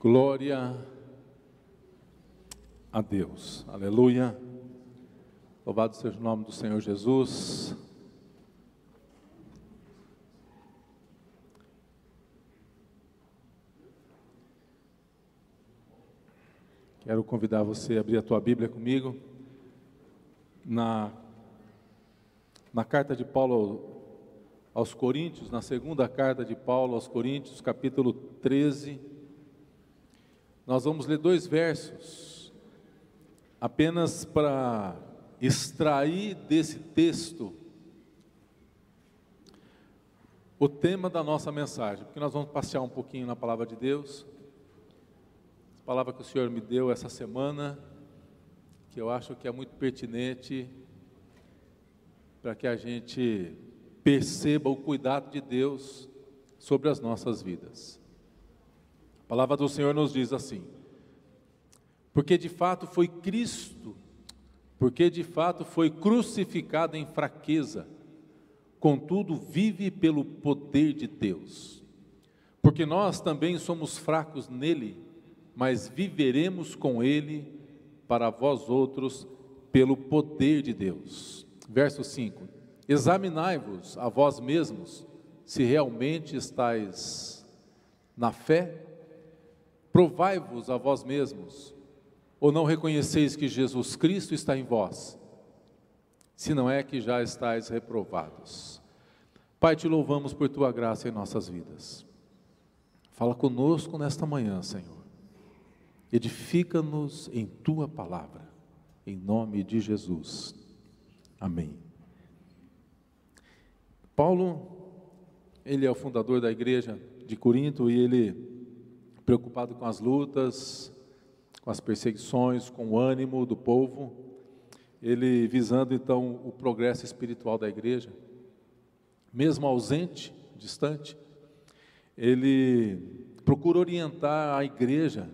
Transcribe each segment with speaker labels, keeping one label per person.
Speaker 1: Glória a Deus, aleluia, louvado seja o nome do Senhor Jesus. Quero convidar você a abrir a tua Bíblia comigo, na carta de Paulo aos Coríntios, na segunda carta de Paulo aos Coríntios, capítulo 13, nós vamos ler 2 versos, apenas para extrair desse texto o tema da nossa mensagem, porque nós vamos passear um pouquinho na palavra de Deus, a palavra que o Senhor me deu essa semana, que eu acho que é muito pertinente para que a gente perceba o cuidado de Deus sobre as nossas vidas. A palavra do Senhor nos diz assim: porque de fato foi crucificado em fraqueza, contudo vive pelo poder de Deus. Porque nós também somos fracos nele, mas viveremos com ele para vós outros pelo poder de Deus. Verso 5: examinai-vos a vós mesmos, se realmente estáis na fé. Provai-vos a vós mesmos, ou não reconheceis que Jesus Cristo está em vós, se não é que já estáis reprovados. Pai, te louvamos por tua graça em nossas vidas. Fala conosco nesta manhã, Senhor. Edifica-nos em tua palavra, em nome de Jesus. Amém. Paulo, ele é o fundador da igreja de Corinto e ele, preocupado com as lutas, com as perseguições, com o ânimo do povo, ele visando então o progresso espiritual da igreja, mesmo ausente, distante, ele procura orientar a igreja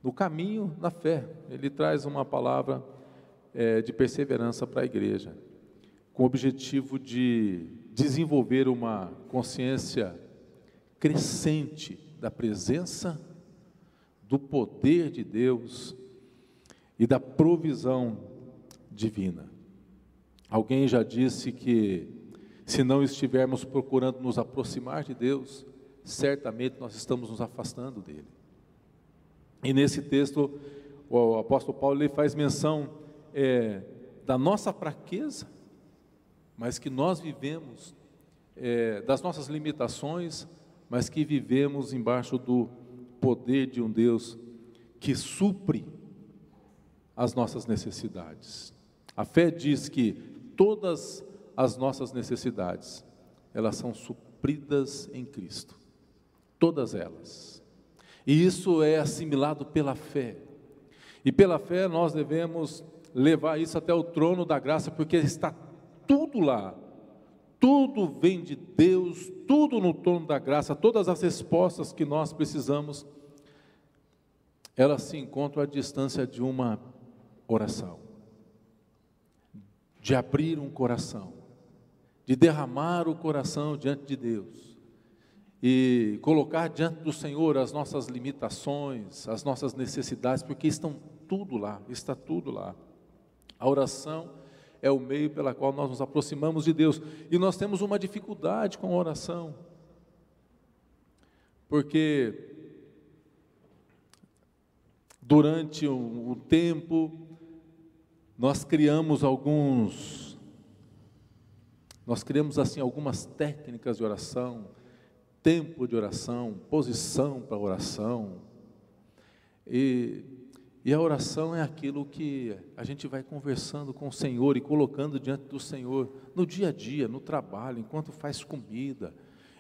Speaker 1: no caminho da fé. Ele traz uma palavra de perseverança para a igreja, com o objetivo de desenvolver uma consciência crescente da presença, do poder de Deus e da provisão divina. Alguém já disse que se não estivermos procurando nos aproximar de Deus, certamente nós estamos nos afastando dele. E nesse texto, o apóstolo Paulo ele faz menção da nossa fraqueza, mas que nós vivemos, das nossas limitações, mas que vivemos embaixo do poder de um Deus que supre as nossas necessidades. A fé diz que todas as nossas necessidades, elas são supridas em Cristo, todas elas. E isso é assimilado pela fé. E pela fé nós devemos levar isso até o trono da graça, porque está tudo lá. Tudo vem de Deus, tudo no trono da graça, todas as respostas que nós precisamos, elas se encontram à distância de uma oração, de abrir um coração, de derramar o coração diante de Deus, e colocar diante do Senhor as nossas limitações, as nossas necessidades, porque estão tudo lá, está tudo lá. A oração é o meio pela qual nós nos aproximamos de Deus, e nós temos uma dificuldade com a oração, porque durante o tempo nós criamos assim algumas técnicas de oração, tempo de oração, posição para oração, e a oração é aquilo que a gente vai conversando com o Senhor e colocando diante do Senhor, no dia a dia, no trabalho, enquanto faz comida,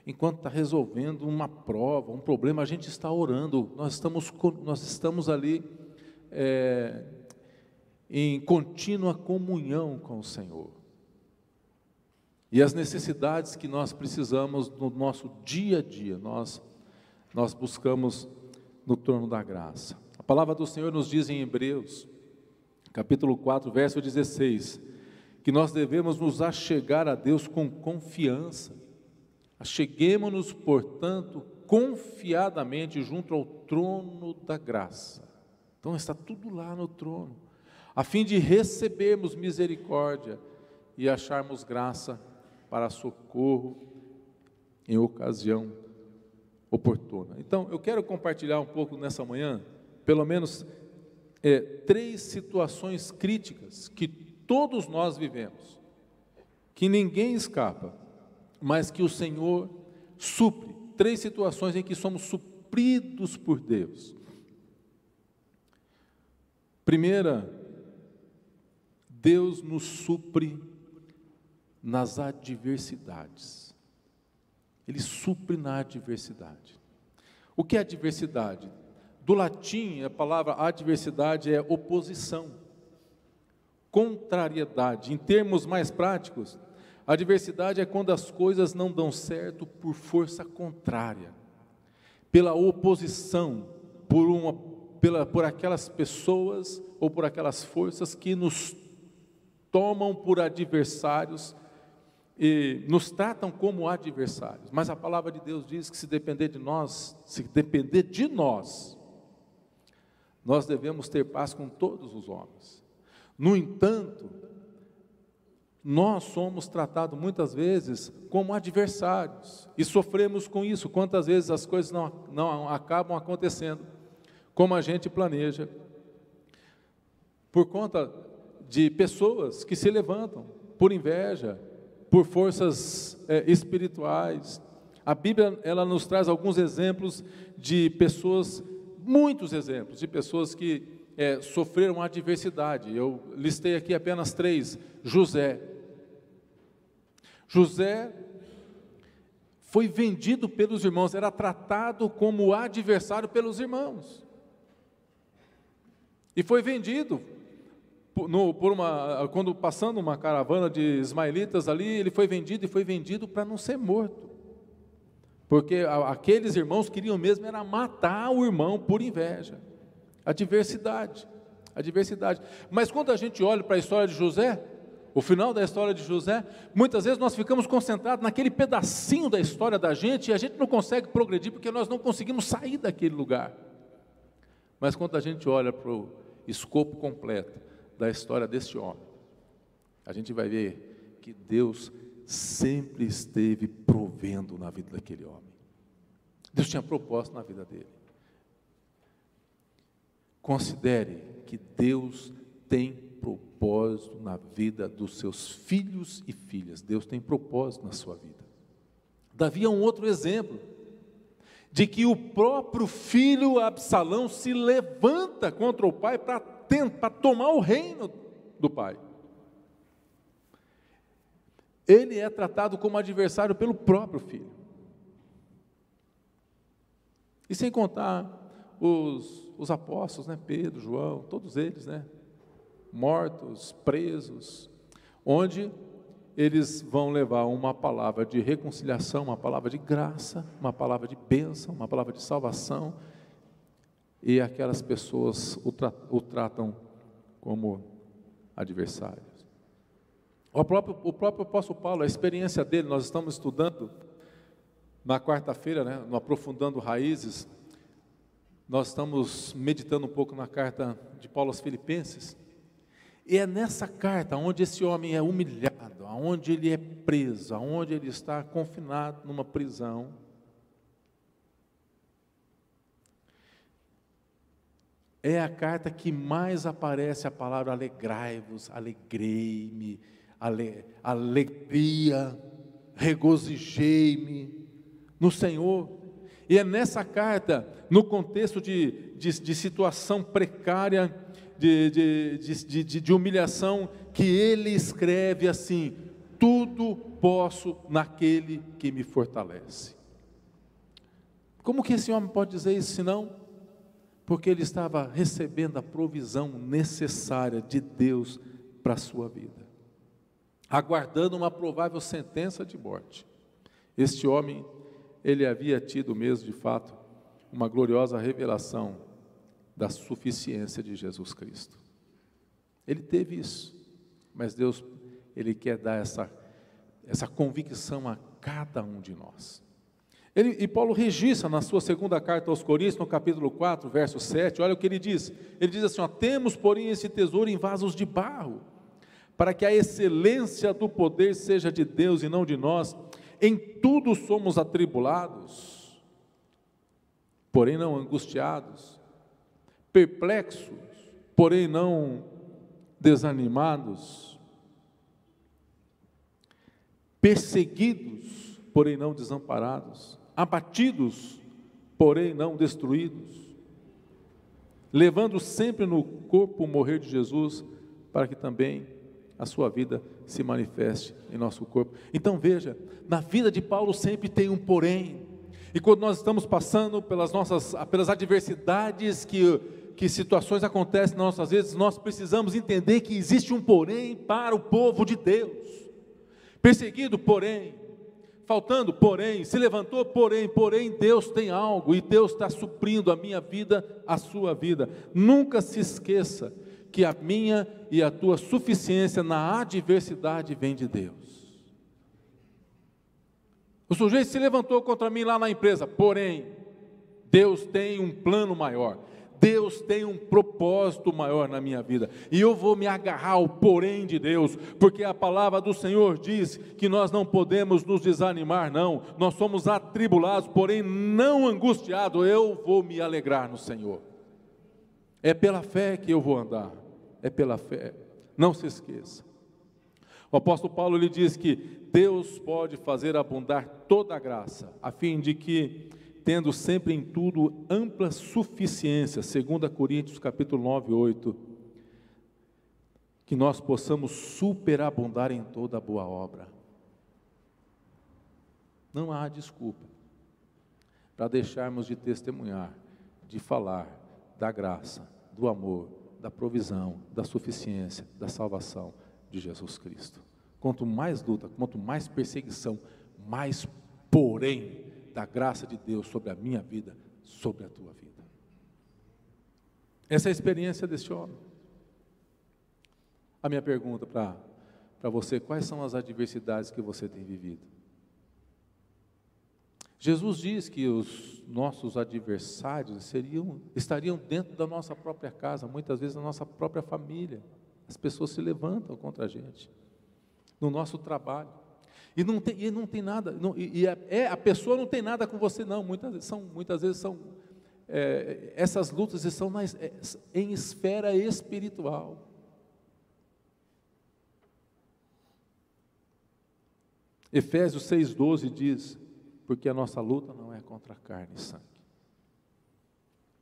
Speaker 1: enquanto está resolvendo uma prova, um problema, a gente está orando, nós estamos ali em contínua comunhão com o Senhor. E as necessidades que nós precisamos no nosso dia a dia, nós buscamos no trono da graça. A palavra do Senhor nos diz em Hebreus, capítulo 4, verso 16, que nós devemos nos achegar a Deus com confiança. Acheguemo-nos, portanto, confiadamente junto ao trono da graça. Então está tudo lá no trono, a fim de recebermos misericórdia e acharmos graça para socorro em ocasião oportuna. Então, eu quero compartilhar um pouco nessa manhã, pelo menos 3 situações críticas que todos nós vivemos, que ninguém escapa, mas que o Senhor supre. 3 situações em que somos supridos por Deus. Primeira, Deus nos supre nas adversidades. Ele supre na adversidade. O que é adversidade? Do latim, a palavra adversidade é oposição, contrariedade. Em termos mais práticos, adversidade é quando as coisas não dão certo por força contrária, pela oposição, por aquelas pessoas ou por aquelas forças que nos tomam por adversários e nos tratam como adversários. Mas a palavra de Deus diz que se depender de nós, nós devemos ter paz com todos os homens. No entanto, nós somos tratados muitas vezes como adversários e sofremos com isso. Quantas vezes as coisas não acabam acontecendo como a gente planeja, por conta de pessoas que se levantam por inveja, por forças espirituais. A Bíblia, ela nos traz alguns exemplos de pessoas, muitos exemplos de pessoas que sofreram adversidade. Eu listei aqui apenas 3. José foi vendido pelos irmãos, era tratado como adversário pelos irmãos. E foi vendido, quando passando uma caravana de ismaelitas ali, ele foi vendido para não ser morto. Porque aqueles irmãos queriam mesmo era matar o irmão por inveja. Adversidade. Mas quando a gente olha para a história de José, o final da história de José, muitas vezes nós ficamos concentrados naquele pedacinho da história da gente, e a gente não consegue progredir, porque nós não conseguimos sair daquele lugar. Mas quando a gente olha para o escopo completo da história deste homem, a gente vai ver que Deus sempre esteve provendo na vida daquele homem. Deus tinha propósito na vida dele. Considere que Deus tem propósito na vida dos seus filhos e filhas. Deus tem propósito na sua vida. Davi é um outro exemplo de que o próprio filho Absalão se levanta contra o pai para tomar o reino do pai. Ele é tratado como adversário pelo próprio filho. E sem contar os apóstolos, né? Pedro, João, todos eles, né? Mortos, presos, onde eles vão levar uma palavra de reconciliação, uma palavra de graça, uma palavra de bênção, uma palavra de salvação, e aquelas pessoas o tratam como adversários. O próprio apóstolo Paulo, a experiência dele, nós estamos estudando na quarta-feira, né, no Aprofundando Raízes, nós estamos meditando um pouco na carta de Paulo aos Filipenses, e é nessa carta onde esse homem é humilhado, onde ele é preso, onde ele está confinado numa prisão. É a carta que mais aparece a palavra alegrai-vos, alegrei-me, alegria, regozijei-me no Senhor. E é nessa carta, no contexto de situação precária, de humilhação, que ele escreve assim: tudo posso naquele que me fortalece. Como que esse homem pode dizer isso, senão? Porque ele estava recebendo a provisão necessária de Deus para a sua vida, aguardando uma provável sentença de morte. Este homem, ele havia tido mesmo, de fato, uma gloriosa revelação da suficiência de Jesus Cristo. Ele teve isso, mas Deus, Ele quer dar essa convicção a cada um de nós. E Paulo registra na sua segunda carta aos Coríntios, no capítulo 4, verso 7, olha o que ele diz. Ele diz assim, ó, temos, porém, esse tesouro em vasos de barro, para que a excelência do poder seja de Deus e não de nós. Em tudo somos atribulados, porém não angustiados, perplexos, porém não desanimados, perseguidos, porém não desamparados, abatidos, porém não destruídos, levando sempre no corpo o morrer de Jesus, para que também a sua vida se manifeste em nosso corpo. Então veja, na vida de Paulo sempre tem um porém, e quando nós estamos passando pelas adversidades que situações acontecem nas nossas vidas, nós precisamos entender que existe um porém para o povo de Deus. Perseguido, porém, faltando, porém, se levantou, porém, Deus tem algo, e Deus está suprindo a minha vida, a sua vida. Nunca se esqueça que a minha e a tua suficiência na adversidade vem de Deus. O sujeito se levantou contra mim lá na empresa, porém, Deus tem um plano maior, Deus tem um propósito maior na minha vida, e eu vou me agarrar ao porém de Deus, porque a palavra do Senhor diz que nós não podemos nos desanimar, não, nós somos atribulados, porém não angustiados. Eu vou me alegrar no Senhor, é pela fé que eu vou andar, é pela fé, não se esqueça. O apóstolo Paulo ele diz que Deus pode fazer abundar toda a graça, a fim de que, tendo sempre em tudo ampla suficiência, 2 Coríntios capítulo 9, 8, que nós possamos superabundar em toda boa obra. Não há desculpa para deixarmos de testemunhar, de falar da graça, do amor, da provisão, da suficiência, da salvação de Jesus Cristo. Quanto mais luta, quanto mais perseguição, mais porém da graça de Deus sobre a minha vida, sobre a tua vida. Essa é a experiência desse homem. A minha pergunta para você: quais são as adversidades que você tem vivido? Jesus diz que os nossos adversários estariam dentro da nossa própria casa, muitas vezes na nossa própria família. As pessoas se levantam contra a gente, no nosso trabalho, e não tem nada, a pessoa não tem nada com você não, muitas vezes são essas lutas são em esfera espiritual. Efésios 6,12 diz: porque a nossa luta não é contra carne e sangue,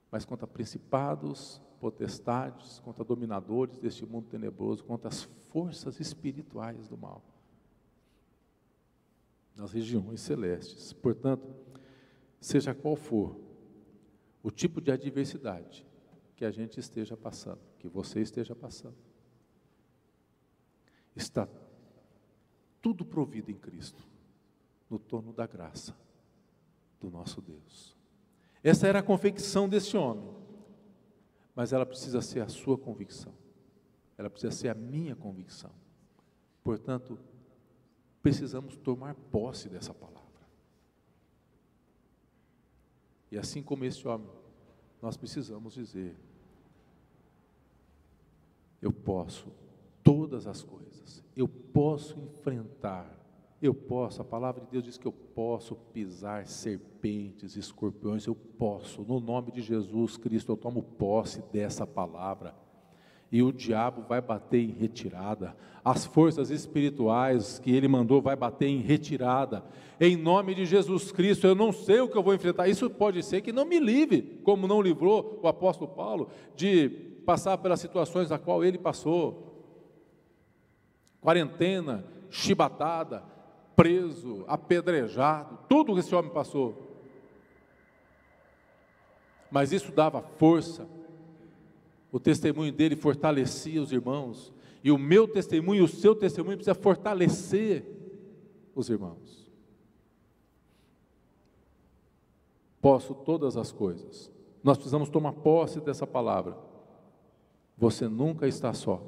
Speaker 1: mas contra principados, potestades, contra dominadores deste mundo tenebroso, contra as forças espirituais do mal, nas regiões celestes. Portanto, seja qual for o tipo de adversidade que a gente esteja passando, que você esteja passando, está tudo provido em Cristo, no torno da graça do nosso Deus. Essa era a convicção desse homem, mas ela precisa ser a sua convicção, ela precisa ser a minha convicção. Portanto, precisamos tomar posse dessa palavra. E assim como esse homem, nós precisamos dizer: eu posso todas as coisas, eu posso enfrentar, a palavra de Deus diz que eu posso pisar serpentes, escorpiões, eu posso, no nome de Jesus Cristo, eu tomo posse dessa palavra, e o diabo vai bater em retirada, as forças espirituais que ele mandou vai bater em retirada, em nome de Jesus Cristo. Eu não sei o que eu vou enfrentar, isso pode ser que não me livre, como não livrou o apóstolo Paulo, de passar pelas situações a qual ele passou, quarentena, chibatada, preso, apedrejado, tudo que esse homem passou, mas isso dava força, o testemunho dele fortalecia os irmãos, e o meu testemunho, o seu testemunho precisa fortalecer os irmãos. Posso todas as coisas, nós precisamos tomar posse dessa palavra. Você nunca está só,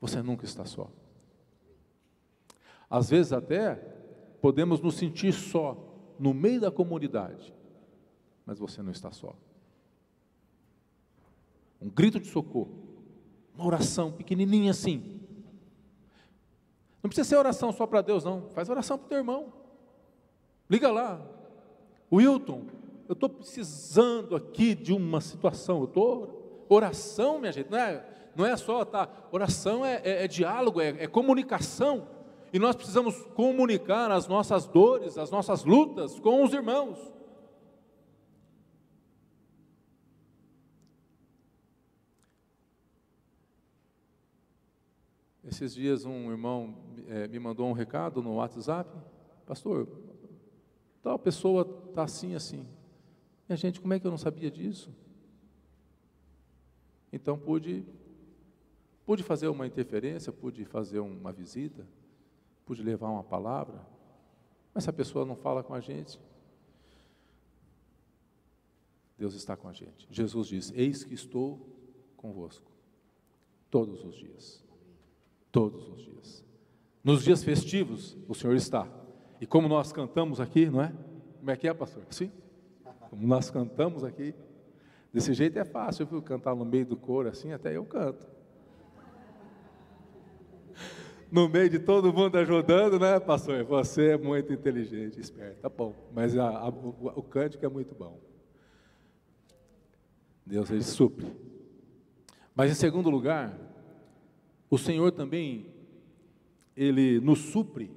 Speaker 1: você nunca está só. Às vezes até podemos nos sentir só, no meio da comunidade, mas você não está só. Um grito de socorro, uma oração pequenininha assim. Não precisa ser oração só para Deus, não. Faz oração para o teu irmão. Liga lá. Wilton, eu estou precisando aqui de uma situação. Oração, minha gente, não é só, tá? Oração é diálogo, é comunicação. E nós precisamos comunicar as nossas dores, as nossas lutas com os irmãos. Esses dias um irmão me mandou um recado no WhatsApp: pastor, tal pessoa está assim, assim. Minha gente, como é que eu não sabia disso? Então pude fazer uma interferência, pude fazer uma visita, pude levar uma palavra, mas se a pessoa não fala com a gente, Deus está com a gente. Jesus diz: eis que estou convosco todos os dias. Todos os dias. Nos dias festivos, o Senhor está. E como nós cantamos aqui, não é? Como é que é, pastor? Sim? Como nós cantamos aqui, desse jeito é fácil, viu? Cantar no meio do coro assim, até eu canto. No meio de todo mundo ajudando, né, pastor? Você é muito inteligente, esperto, tá bom. Mas o cântico é muito bom. Deus, Ele supre. Mas em segundo lugar, o Senhor também, Ele nos supre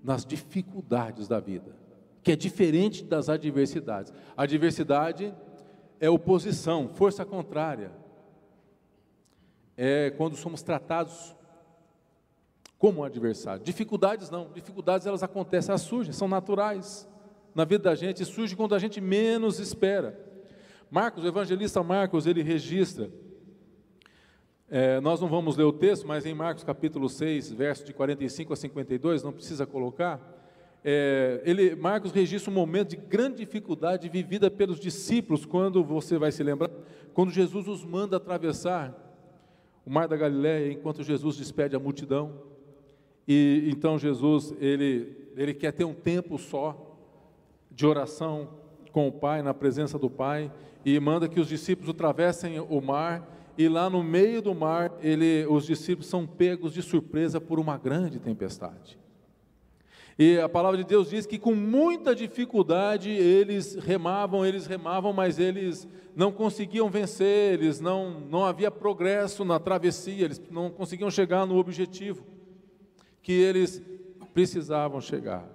Speaker 1: nas dificuldades da vida, que é diferente das adversidades. A adversidade é oposição, força contrária. É quando somos tratados como adversário. Dificuldades não, dificuldades elas acontecem, elas surgem, são naturais na vida da gente, e surgem quando a gente menos espera. Marcos, o evangelista Marcos, ele registra, nós não vamos ler o texto, mas em Marcos capítulo 6, verso de 45 a 52, não precisa colocar, Marcos registra um momento de grande dificuldade vivida pelos discípulos, quando você vai se lembrar, quando Jesus os manda atravessar o mar da Galileia, enquanto Jesus despede a multidão, e então Jesus, ele quer ter um tempo só, de oração com o Pai, na presença do Pai, e manda que os discípulos atravessem o mar, e lá no meio do mar, os discípulos são pegos de surpresa por uma grande tempestade. E a palavra de Deus diz que com muita dificuldade eles remavam, mas eles não conseguiam vencer, não havia progresso na travessia, eles não conseguiam chegar no objetivo que eles precisavam chegar.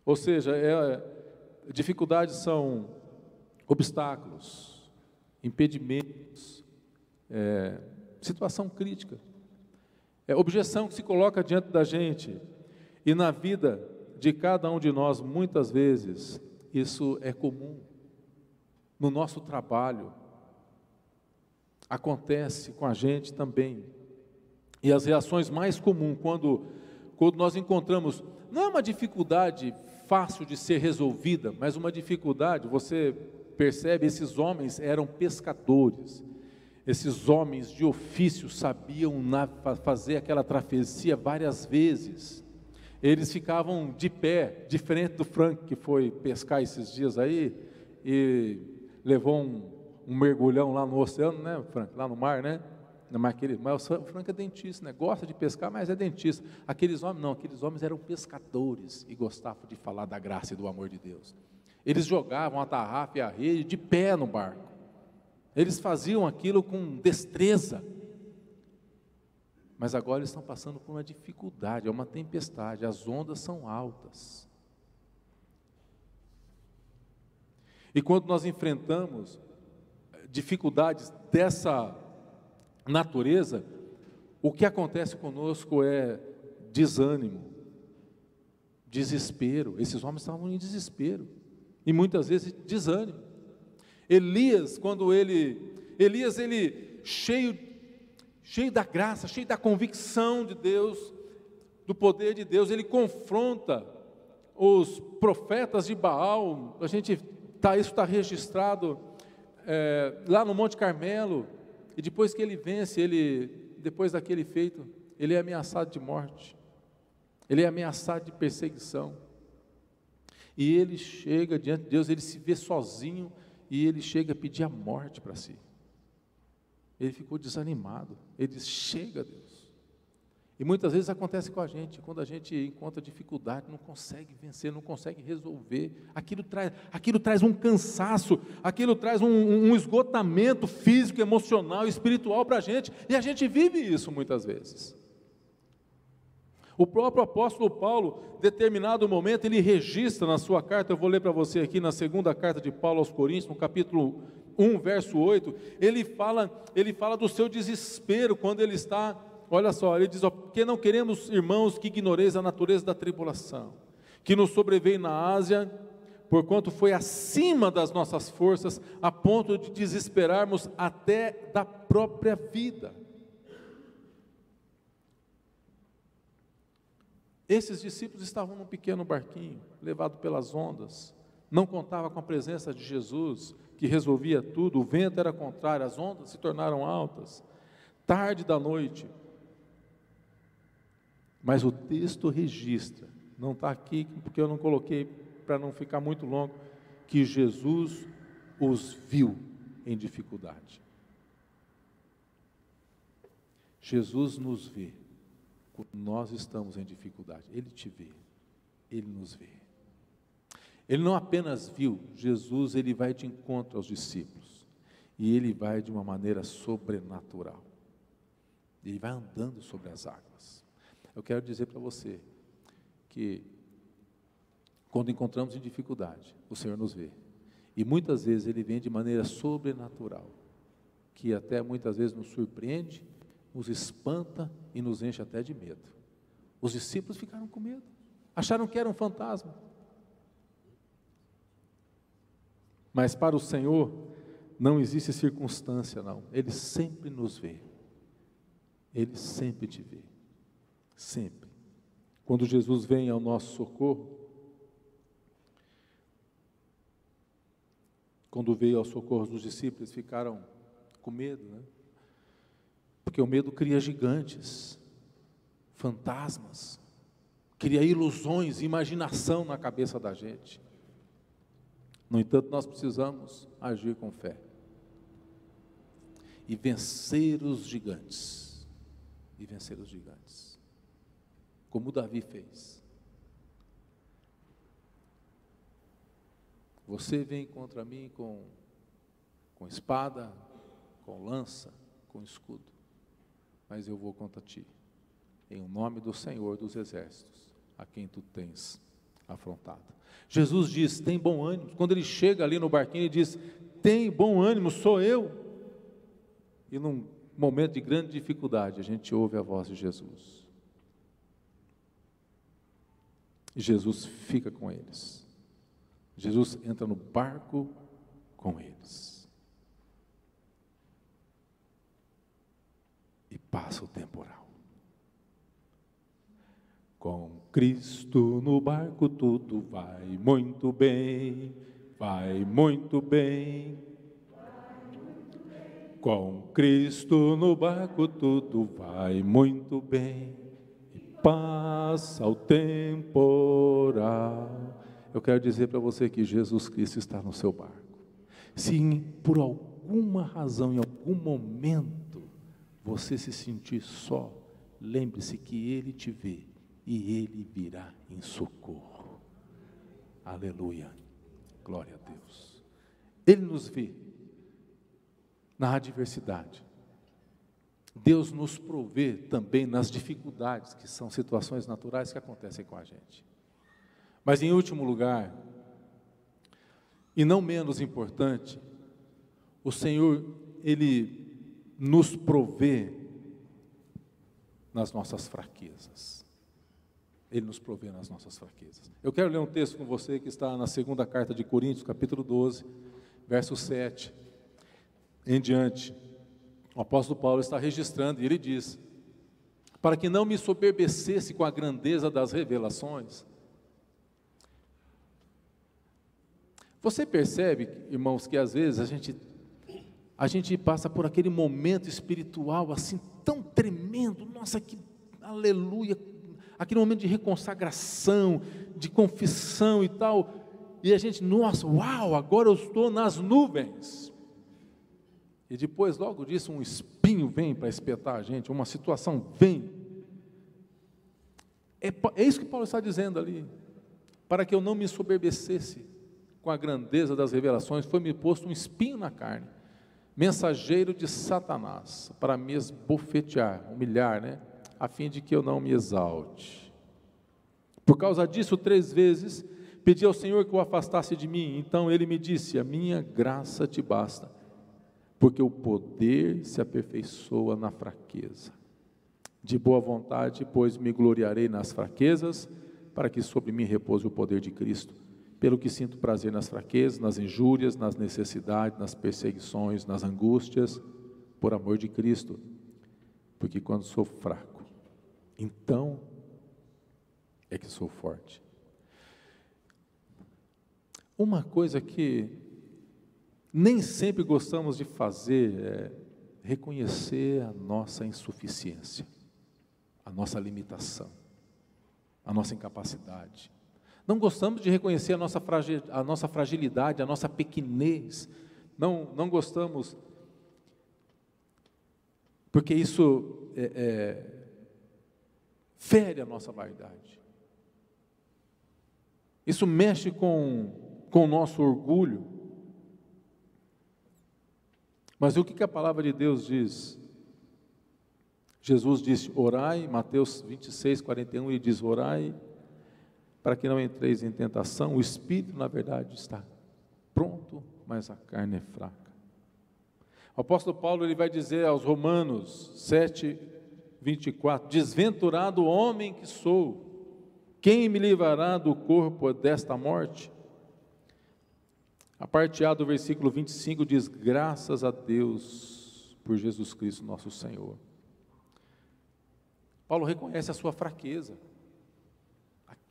Speaker 1: Ou seja, dificuldades são obstáculos, impedimentos, situação crítica, objeção que se coloca diante da gente, e na vida de cada um de nós, muitas vezes, isso é comum. No nosso trabalho, acontece com a gente também, e as reações mais comuns, quando nós encontramos, não é uma dificuldade fácil de ser resolvida, mas uma dificuldade, você percebe, esses homens eram pescadores, esses homens de ofício sabiam fazer aquela travessia várias vezes, eles ficavam de pé, diferente do Frank que foi pescar esses dias aí, e levou um mergulhão lá no oceano, né, Frank, lá no mar, né, mas o Frank é dentista, né, gosta de pescar, mas é dentista. Aqueles homens não, aqueles homens eram pescadores, e gostavam de falar da graça e do amor de Deus. Eles jogavam a tarrafa e a rede de pé no barco, eles faziam aquilo com destreza, mas agora eles estão passando por uma dificuldade, é uma tempestade, as ondas são altas, e quando nós enfrentamos dificuldades dessa natureza, o que acontece conosco é desânimo, desespero. Esses homens estavam em desespero, e muitas vezes desânimo. Elias, cheio da graça, cheio da convicção de Deus, do poder de Deus, ele confronta os profetas de Baal. Isso está registrado lá no Monte Carmelo, e depois que ele vence, depois daquele feito, ele é ameaçado de morte. ele é ameaçado de perseguição, e ele chega diante de Deus, ele se vê sozinho, e ele chega a pedir a morte para si. Ele ficou desanimado, ele diz: chega, Deus. E muitas vezes acontece com a gente, quando a gente encontra dificuldade, não consegue vencer, não consegue resolver, aquilo traz um cansaço, aquilo traz um esgotamento físico, emocional, espiritual para a gente, e a gente vive isso muitas vezes. O próprio apóstolo Paulo, em determinado momento, ele registra na sua carta, eu vou ler para você aqui na segunda carta de Paulo aos Coríntios, no capítulo 1, verso 8, ele fala do seu desespero, quando ele está, olha só, ele diz: porque não queremos, irmãos, que ignoreis a natureza da tribulação, que nos sobreveio na Ásia, porquanto foi acima das nossas forças, a ponto de desesperarmos até da própria vida. Esses discípulos estavam num pequeno barquinho, levado pelas ondas, não contava com a presença de Jesus, que resolvia tudo, o vento era contrário, as ondas se tornaram altas, tarde da noite. Mas o texto registra, não está aqui porque eu não coloquei para não ficar muito longo, que Jesus os viu em dificuldade. Jesus nos vê quando nós estamos em dificuldade, Ele te vê, Ele nos vê. Ele não apenas viu, Jesus, Ele vai de encontro aos discípulos, e Ele vai de uma maneira sobrenatural, Ele vai andando sobre as águas. Eu quero dizer para você, que quando encontramos em dificuldade, o Senhor nos vê, e muitas vezes Ele vem de maneira sobrenatural, que até muitas vezes nos surpreende, nos espanta e nos enche até de medo. Os discípulos ficaram com medo, acharam que era um fantasma, mas para o Senhor não existe circunstância não, Ele sempre nos vê, Ele sempre te vê, sempre. Quando Jesus vem ao nosso socorro, quando veio ao socorro dos discípulos, ficaram com medo, né? Porque o medo cria gigantes, fantasmas, cria ilusões, imaginação na cabeça da gente. No entanto, nós precisamos agir com fé e vencer os gigantes, como Davi fez. Você vem contra mim com espada, com lança, com escudo, mas eu vou contra ti, em nome do Senhor dos exércitos, a quem tu tens afrontado. Jesus diz: tem bom ânimo. Quando ele chega ali no barquinho, ele diz: tem bom ânimo, sou eu. E num momento de grande dificuldade, a gente ouve a voz de Jesus, e Jesus fica com eles. Jesus entra no barco com eles e passa o temporal. Com Cristo no barco tudo vai muito bem, vai muito bem. Com Cristo no barco tudo vai muito bem, e passa o temporal. Eu quero dizer para você que Jesus Cristo está no seu barco. Se por alguma razão, em algum momento, você se sentir só, lembre-se que Ele te vê e Ele virá em socorro. Aleluia, glória a Deus. Ele nos vê na adversidade. Deus nos provê também nas dificuldades, que são situações naturais que acontecem com a gente. Mas em último lugar, e não menos importante, o Senhor, Ele nos provê nas nossas fraquezas. Ele nos provê nas nossas fraquezas. Eu quero ler um texto com você que está na segunda carta de Coríntios, capítulo 12, verso 7 em diante. O apóstolo Paulo está registrando, e ele diz: para que não me soberbecesse com a grandeza das revelações. Você percebe, irmãos, que às vezes a gente passa por aquele momento espiritual assim tão tremendo, nossa, que aleluia, aquele momento de reconsagração, de confissão e tal, e a gente, nossa, uau, agora eu estou nas nuvens. E depois, logo disso, um espinho vem para espetar a gente, uma situação vem. É isso que Paulo está dizendo ali. Para que eu não me ensoberbecesse com a grandeza das revelações, foi-me posto um espinho na carne, mensageiro de Satanás, para me esbofetear, humilhar, né? A fim de que eu não me exalte. Por causa disso, 3 vezes, pedi ao Senhor que o afastasse de mim. Então ele me disse: a minha graça te basta, porque o poder se aperfeiçoa na fraqueza. De boa vontade, pois me gloriarei nas fraquezas, para que sobre mim repouse o poder de Cristo. Pelo que sinto prazer nas fraquezas, nas injúrias, nas necessidades, nas perseguições, nas angústias, por amor de Cristo. Porque quando sou fraco, então é que sou forte. Uma coisa que nem sempre gostamos de fazer é reconhecer a nossa insuficiência, a nossa limitação, a nossa incapacidade. Não gostamos de reconhecer a nossa fragilidade, a nossa pequenez. Não gostamos, porque isso fere a nossa vaidade. Isso mexe com o nosso orgulho. Mas o que a palavra de Deus diz? Jesus disse: orai, Mateus 26, 41, ele diz: orai, para que não entreis em tentação. O espírito, na verdade, está pronto, mas a carne é fraca. O apóstolo Paulo, ele vai dizer aos Romanos 7, 24: desventurado homem que sou, quem me livrará do corpo desta morte? A parte A do versículo 25 diz: graças a Deus por Jesus Cristo nosso Senhor. Paulo reconhece a sua fraqueza.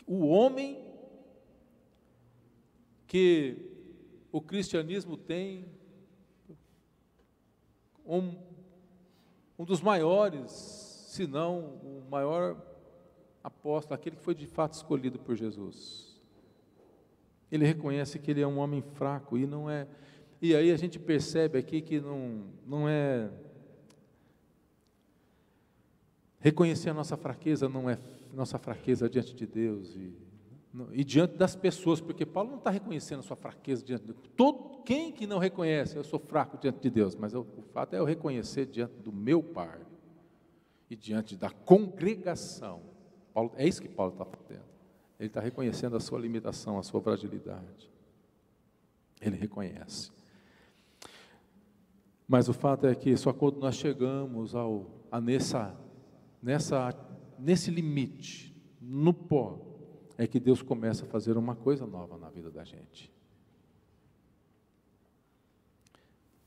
Speaker 1: O homem que o cristianismo tem, um dos maiores, se não o maior apóstolo, aquele que foi de fato escolhido por Jesus. Ele reconhece que ele é um homem fraco e não é. E aí a gente percebe aqui que não é. Reconhecer a nossa fraqueza não é nossa fraqueza diante de Deus e diante das pessoas, porque Paulo não está reconhecendo a sua fraqueza diante de Deus. Quem que não reconhece? Eu sou fraco diante de Deus, mas o fato é eu reconhecer diante do meu Pai e diante da congregação. É isso que Paulo está fazendo. Ele está reconhecendo a sua limitação, a sua fragilidade. Ele reconhece. Mas o fato é que só quando nós chegamos nesse limite, no pó, é que Deus começa a fazer uma coisa nova na vida da gente.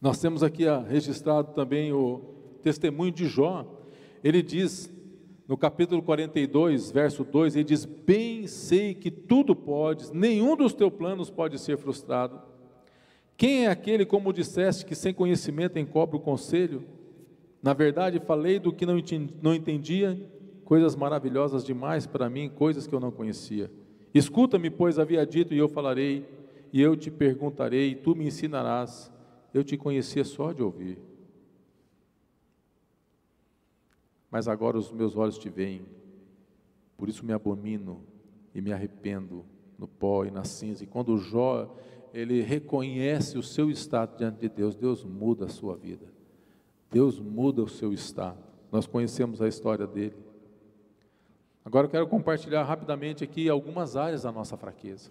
Speaker 1: Nós temos aqui registrado também o testemunho de Jó. Ele diz, no capítulo 42, verso 2, ele diz: bem sei que tudo podes, nenhum dos teus planos pode ser frustrado. Quem é aquele, como disseste, que sem conhecimento encobre o conselho? Na verdade, falei do que não entendia, coisas maravilhosas demais para mim, coisas que eu não conhecia. Escuta-me, pois havia dito, e eu falarei, e eu te perguntarei, e tu me ensinarás. Eu te conhecia só de ouvir, mas agora os meus olhos te veem, por isso me abomino e me arrependo no pó e na cinza. E quando Jó, ele reconhece o seu estado diante de Deus, Deus muda a sua vida, Deus muda o seu estado. Nós conhecemos a história dele. Agora eu quero compartilhar rapidamente aqui algumas áreas da nossa fraqueza,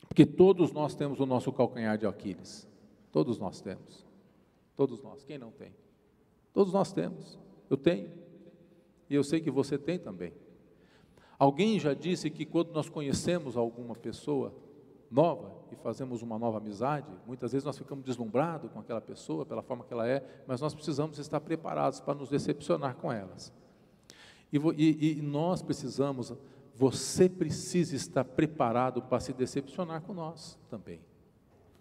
Speaker 1: porque todos nós temos o nosso calcanhar de Aquiles, todos nós temos, todos nós, quem não tem? Todos nós temos, eu tenho, e eu sei que você tem também. Alguém já disse que quando nós conhecemos alguma pessoa nova e fazemos uma nova amizade, muitas vezes nós ficamos deslumbrados com aquela pessoa, pela forma que ela é, mas nós precisamos estar preparados para nos decepcionar com elas. E nós precisamos, você precisa estar preparado para se decepcionar com nós também.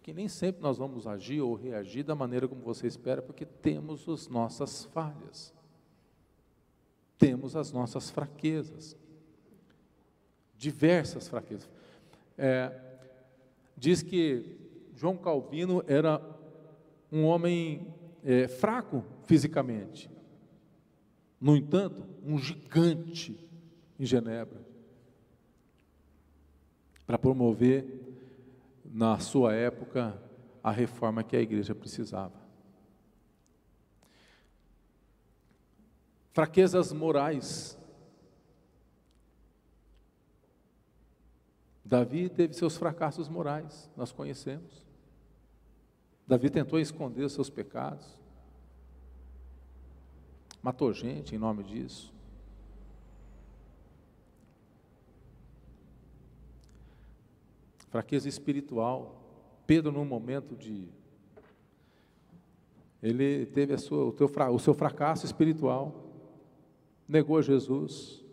Speaker 1: Que nem sempre nós vamos agir ou reagir da maneira como você espera, porque temos as nossas falhas. temos as nossas fraquezas, diversas fraquezas. Diz que João Calvino era um homem fraco fisicamente, no entanto, um gigante em Genebra, para promover, na sua época, a reforma que a igreja precisava. Fraquezas morais. Davi teve seus fracassos morais, nós conhecemos. Davi tentou esconder os seus pecados, matou gente em nome disso. Fraqueza espiritual. Pedro, num momento ele teve o seu fracasso espiritual, negou Jesus.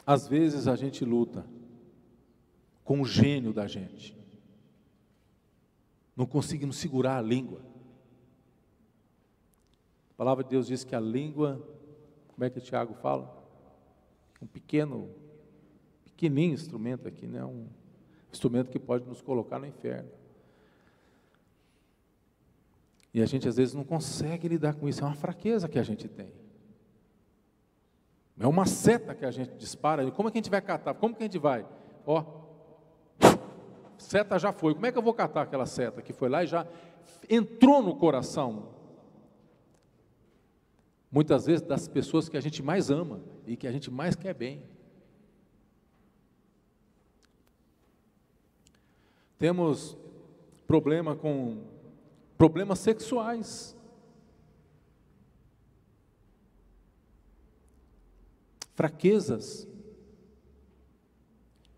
Speaker 1: Às vezes a gente luta com o gênio da gente, não conseguimos segurar a língua. A palavra de Deus diz que a língua, como é que Tiago fala? Um pequenininho instrumento aqui, né? Um instrumento que pode nos colocar no inferno. E a gente às vezes não consegue lidar com isso, é uma fraqueza que a gente tem. É uma seta que a gente dispara, e como é que a gente vai catar? Como que a gente vai? Seta já foi, como é que eu vou catar aquela seta que foi lá e já entrou no coração? Muitas vezes das pessoas que a gente mais ama e que a gente mais quer bem. Temos problemas sexuais. Fraquezas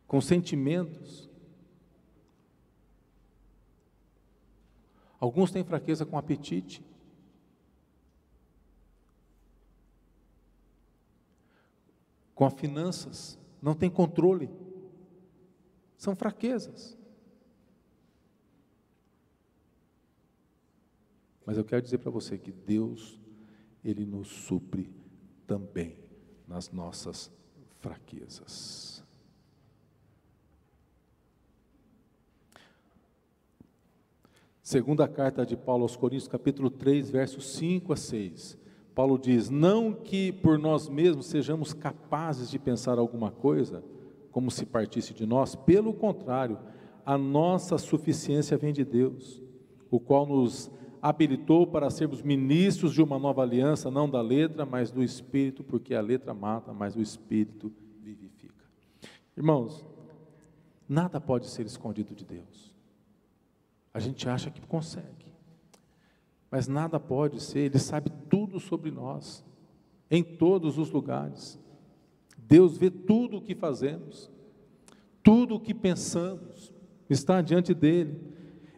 Speaker 1: com sentimentos. Alguns têm fraqueza com apetite. Com as finanças, não tem controle. São fraquezas. Mas eu quero dizer para você que Deus, Ele nos supre também nas nossas fraquezas. Segunda carta de Paulo aos Coríntios, capítulo 3, versos 5 a 6. Paulo diz: não que por nós mesmos sejamos capazes de pensar alguma coisa, como se partisse de nós, pelo contrário, a nossa suficiência vem de Deus, o qual nos habilitou para sermos ministros de uma nova aliança, não da letra, mas do Espírito, porque a letra mata, mas o Espírito vivifica. Irmãos, nada pode ser escondido de Deus. A gente acha que consegue, mas nada pode ser. Ele sabe tudo sobre nós, em todos os lugares. Deus vê tudo o que fazemos, tudo o que pensamos, está diante dEle.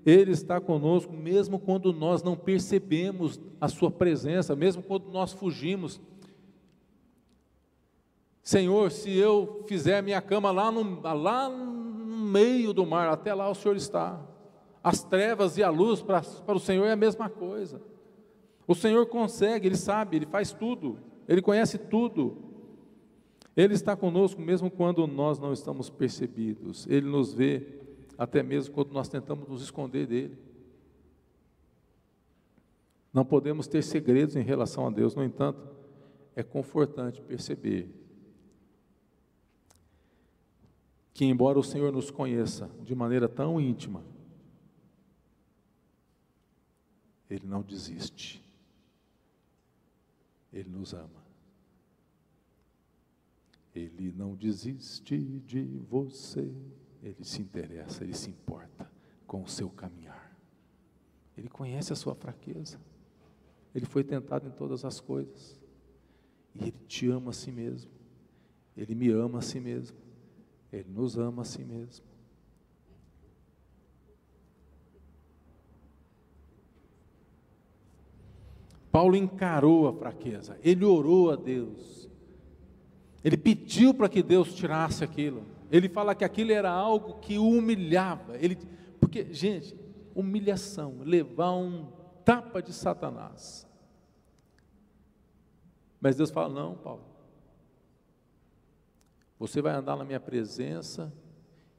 Speaker 1: Ele está conosco, mesmo quando nós não percebemos a sua presença, mesmo quando nós fugimos. Senhor, se eu fizer minha cama lá no meio do mar, até lá o Senhor está. As trevas e a luz para o Senhor é a mesma coisa. O Senhor consegue, Ele sabe, Ele faz tudo, Ele conhece tudo. Ele está conosco mesmo quando nós não estamos percebidos. Ele nos vê até mesmo quando nós tentamos nos esconder dele. Não podemos ter segredos em relação a Deus. No entanto, é confortante perceber que, embora o Senhor nos conheça de maneira tão íntima, Ele não desiste. Ele nos ama. Ele não desiste de você. Ele se interessa, Ele se importa com o seu caminhar. Ele conhece a sua fraqueza. Ele foi tentado em todas as coisas. E Ele te ama a si mesmo. Ele me ama a si mesmo. Ele nos ama a si mesmo. Paulo encarou a fraqueza. Ele orou a Deus. Ele pediu para que Deus tirasse aquilo. Ele fala que aquilo era algo que o humilhava. Porque, gente, humilhação, levar tapa de Satanás. Mas Deus fala: não, Paulo, você vai andar na minha presença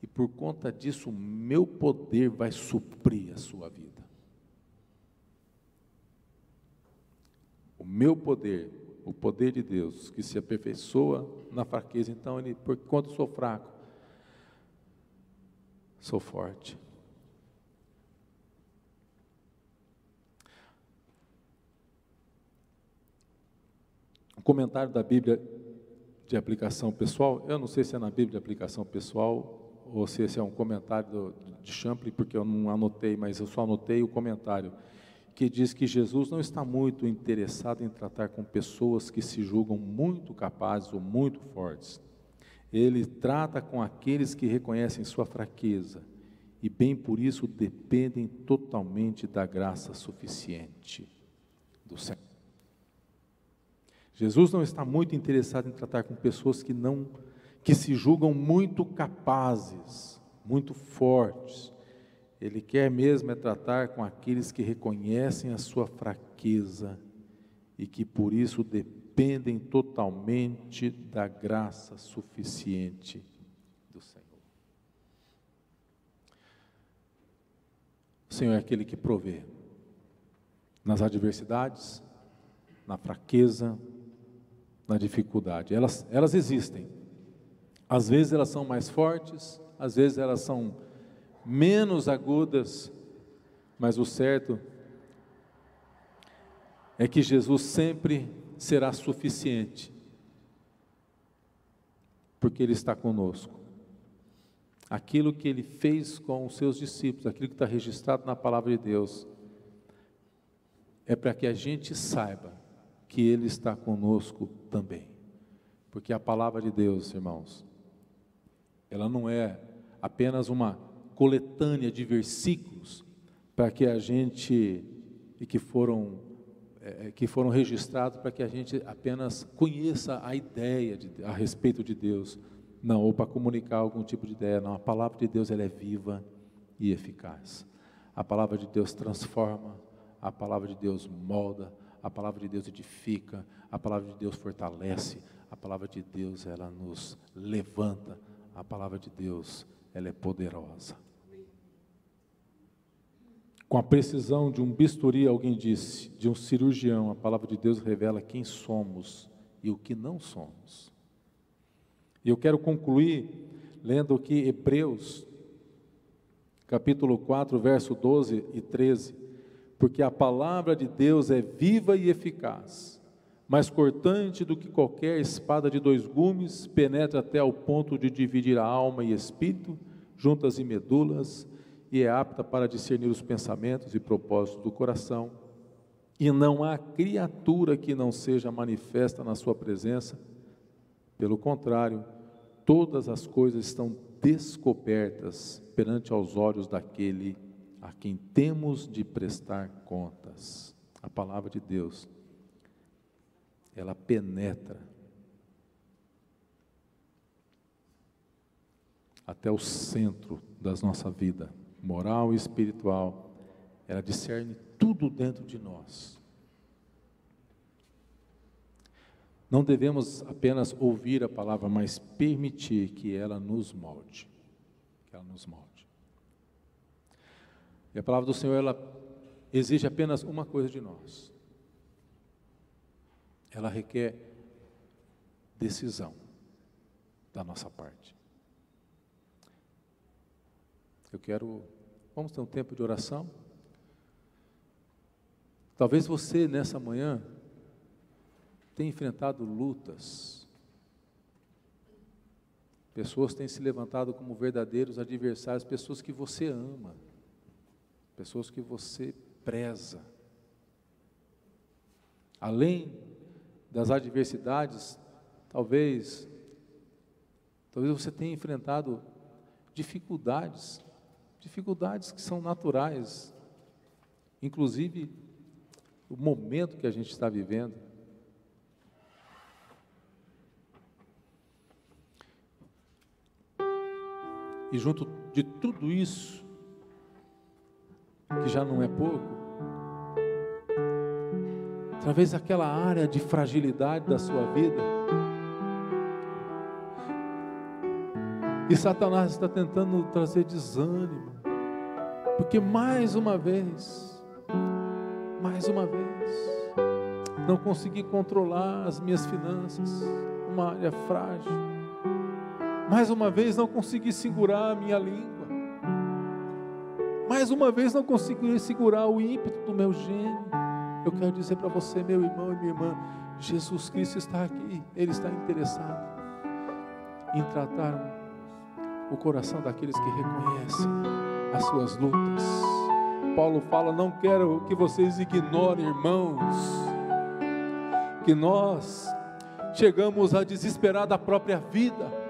Speaker 1: e por conta disso o meu poder vai suprir a sua vida. O meu poder, o poder de Deus, que se aperfeiçoa na fraqueza. Então, por quanto sou fraco, sou forte. Um comentário da Bíblia de aplicação pessoal, eu não sei se é na Bíblia de aplicação pessoal, ou se esse é um comentário de Champlin, porque eu não anotei, mas eu só anotei o comentário, que diz que Jesus não está muito interessado em tratar com pessoas que se julgam muito capazes ou muito fortes. Ele trata com aqueles que reconhecem sua fraqueza, e bem por isso dependem totalmente da graça suficiente do Senhor. Jesus não está muito interessado em tratar com pessoas que se julgam muito capazes, muito fortes. Ele quer mesmo é tratar com aqueles que reconhecem a sua fraqueza e que por isso dependem totalmente da graça suficiente do Senhor. O Senhor é aquele que provê nas adversidades, na fraqueza, na dificuldade. Elas existem. Às vezes elas são mais fortes, às vezes elas são menos agudas, mas o certo é que Jesus sempre será suficiente, porque Ele está conosco. Aquilo que Ele fez com os seus discípulos, aquilo que está registrado na palavra de Deus, é para que a gente saiba que Ele está conosco também, porque a palavra de Deus, irmãos, ela não é apenas uma coletânea de versículos para que a gente, e que foram registrados para que a gente apenas conheça a ideia a respeito de Deus, não, ou para comunicar algum tipo de ideia, não. A palavra de Deus, ela é viva e eficaz. A palavra de Deus transforma, a palavra de Deus molda, a palavra de Deus edifica, a palavra de Deus fortalece, a palavra de Deus, ela nos levanta, a palavra de Deus, ela é poderosa. Com a precisão de um bisturi, alguém disse, de um cirurgião, a palavra de Deus revela quem somos e o que não somos. E eu quero concluir lendo aqui Hebreus, capítulo 4, verso 12 e 13, porque a palavra de Deus é viva e eficaz, mais cortante do que qualquer espada de dois gumes, penetra até ao ponto de dividir a alma e espírito, juntas e medulas, e é apta para discernir os pensamentos e propósitos do coração, e não há criatura que não seja manifesta na sua presença. Pelo contrário, todas as coisas estão descobertas perante aos olhos daquele a quem temos de prestar contas. A palavra de Deus, ela penetra até o centro da nossa vida moral e espiritual. Ela discerne tudo dentro de nós. Não devemos apenas ouvir a palavra, mas permitir que ela nos molde. Que ela nos molde. E a palavra do Senhor, ela exige apenas uma coisa de nós. Ela requer decisão da nossa parte. Vamos ter um tempo de oração? Talvez você nessa manhã tenha enfrentado lutas. Pessoas têm se levantado como verdadeiros adversários, pessoas que você ama, pessoas que você preza. Além das adversidades, talvez você tenha enfrentado dificuldades que são naturais, inclusive o momento que a gente está vivendo. E junto de tudo isso, que já não é pouco, através daquela área de fragilidade da sua vida. E Satanás está tentando trazer desânimo, porque mais uma vez, não consegui controlar as minhas finanças, uma área frágil. Mais uma vez não consegui segurar a minha língua. Mais uma vez não consegui segurar o ímpeto do meu gênio. Eu quero dizer para você, meu irmão e minha irmã, Jesus Cristo está aqui. Ele está interessado em tratar o coração daqueles que reconhecem as suas lutas. Paulo fala: não quero que vocês ignorem, irmãos, que nós chegamos a desesperar da própria vida.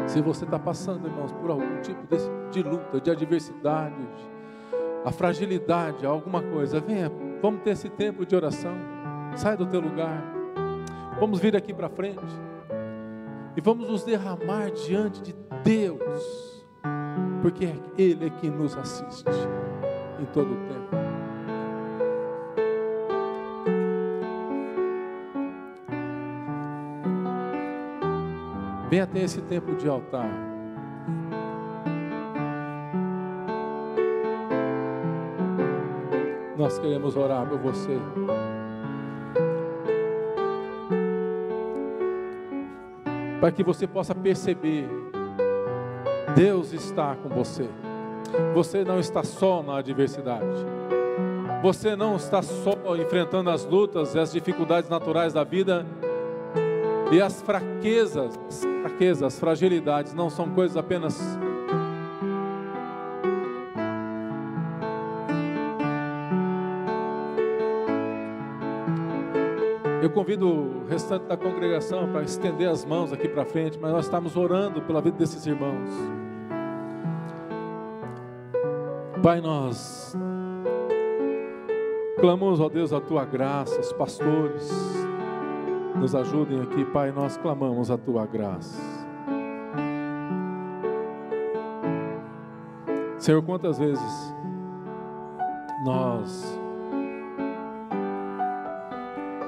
Speaker 1: Se você está passando, irmãos, por algum tipo de luta, de adversidade, a fragilidade, alguma coisa, venha, vamos ter esse tempo de oração. Sai do teu lugar, vamos vir aqui para frente e vamos nos derramar diante de Deus, porque Ele é quem nos assiste em todo o tempo. Venha ter esse tempo de altar. Nós queremos orar por você. Para que você possa perceber, Deus está com você. Você não está só na adversidade. Você não está só enfrentando as lutas e as dificuldades naturais da vida. E as fraquezas, as fragilidades não são coisas apenas Eu convido o restante da congregação para estender as mãos aqui para frente, mas nós estamos orando pela vida desses irmãos. Pai, nós clamamos, ó Deus, a Tua graça. Os pastores nos ajudem aqui, Pai, nós clamamos a Tua graça. Senhor, quantas vezes nós,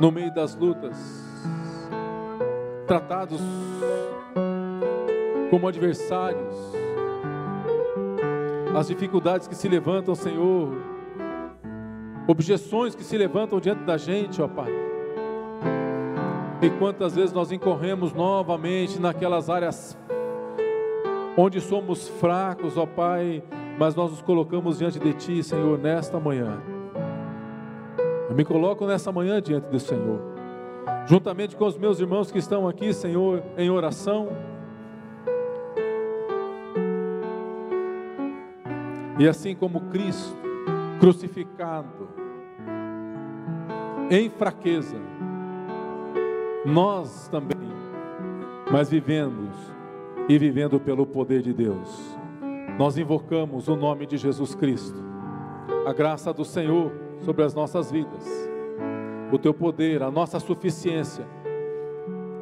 Speaker 1: no meio das lutas, tratados como adversários, as dificuldades que se levantam, Senhor, objeções que se levantam diante da gente, ó Pai, e quantas vezes nós incorremos novamente naquelas áreas onde somos fracos, ó Pai, mas nós nos colocamos diante de Ti, Senhor, nesta manhã. Eu me coloco nessa manhã diante do Senhor, juntamente com os meus irmãos que estão aqui, Senhor, em oração. E assim como Cristo, crucificado, em fraqueza, nós também, mas vivendo pelo poder de Deus, nós invocamos o nome de Jesus Cristo, a graça do Senhor sobre as nossas vidas, o Teu poder, a nossa suficiência,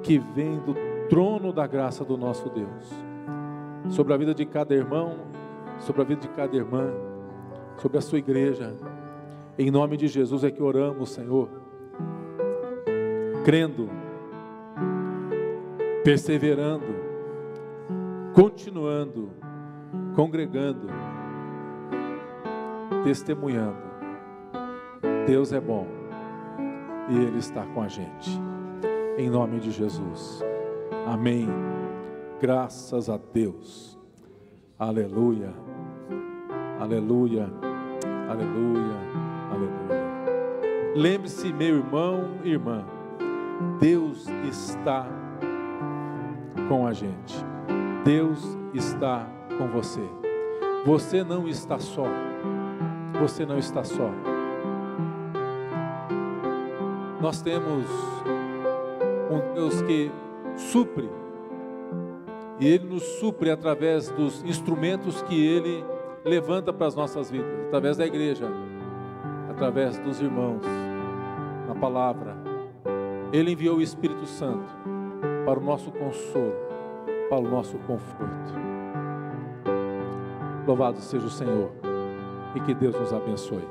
Speaker 1: que vem do trono da graça do nosso Deus, sobre a vida de cada irmão, sobre a vida de cada irmã, sobre a sua igreja. Em nome de Jesus é que oramos, Senhor, crendo, perseverando, continuando, congregando, testemunhando. Deus é bom e Ele está com a gente, em nome de Jesus, amém, graças a Deus, aleluia, aleluia, aleluia, aleluia. Lembre-se, meu irmão e irmã, Deus está com a gente, Deus está com você, você não está só, você não está só. Nós temos um Deus que supre, e Ele nos supre através dos instrumentos que Ele levanta para as nossas vidas, através da igreja, através dos irmãos, na palavra. Ele enviou o Espírito Santo para o nosso consolo, para o nosso conforto. Louvado seja o Senhor, e que Deus nos abençoe.